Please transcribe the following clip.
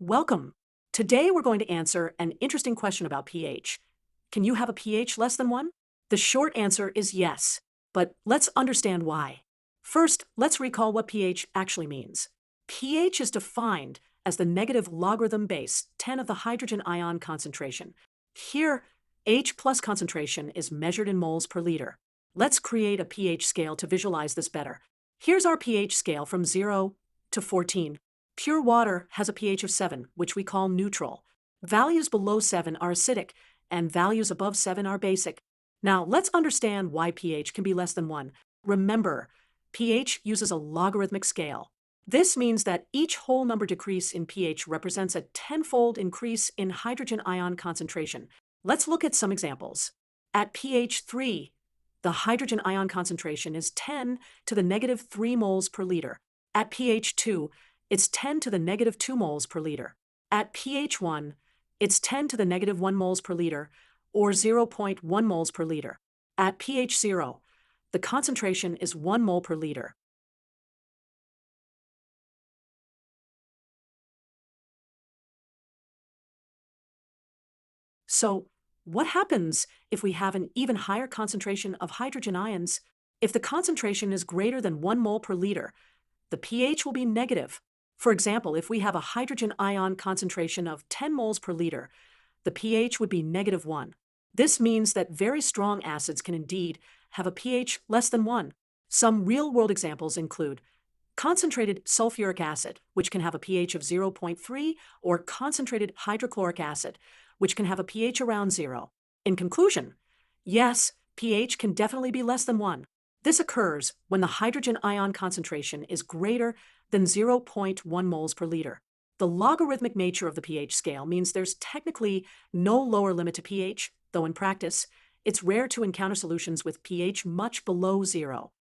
Welcome. Today we're going to answer an interesting question about pH. Can you have a pH less than 1? The short answer is yes, but let's understand why. First, let's recall what pH actually means. pH is defined as the negative logarithm base 10 of the hydrogen ion concentration. Here, H plus concentration is measured in moles per liter. Let's create a pH scale to visualize this better. Here's our pH scale from 0 to 14. Pure water has a pH of 7, which we call neutral. Values below 7 are acidic, and values above 7 are basic. Now, let's understand why pH can be less than 1. Remember, pH uses a logarithmic scale. This means that each whole number decrease in pH represents a tenfold increase in hydrogen ion concentration. Let's look at some examples. At pH 3, the hydrogen ion concentration is 10 to the negative 3 moles per liter. At pH 2, it's 10 to the negative 2 moles per liter. At pH 1, it's 10 to the negative 1 moles per liter, or 0.1 moles per liter. At pH 0, the concentration is 1 mole per liter. So, what happens if we have an even higher concentration of hydrogen ions? If the concentration is greater than 1 mole per liter, the pH will be negative. For example, if we have a hydrogen ion concentration of 10 moles per liter, the pH would be negative 1. This means that very strong acids can indeed have a pH less than 1. Some real-world examples include concentrated sulfuric acid, which can have a pH of 0.3, or concentrated hydrochloric acid, which can have a pH around 0. In conclusion, yes, pH can definitely be less than 1. This occurs when the hydrogen ion concentration is greater than 0.1 moles per liter. The logarithmic nature of the pH scale means there's technically no lower limit to pH, though in practice, it's rare to encounter solutions with pH much below 0.